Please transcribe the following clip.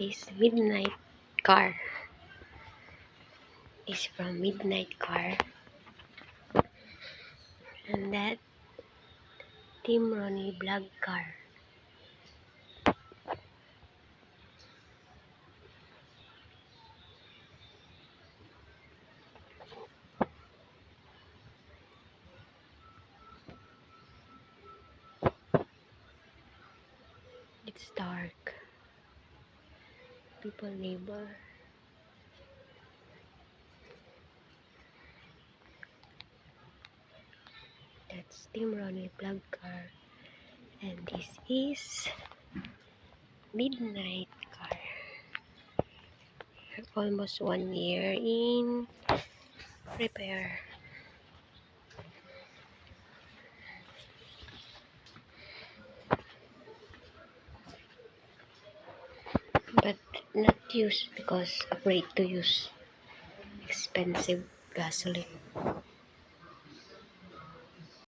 This midnight car is from Midnight Car, and that Team Ronnie vlog car. It's dark. People neighbor. That's Team Ronnie vlog car, and this is Midnight Car. Almost 1 year in repair. But not used because afraid to use expensive gasoline.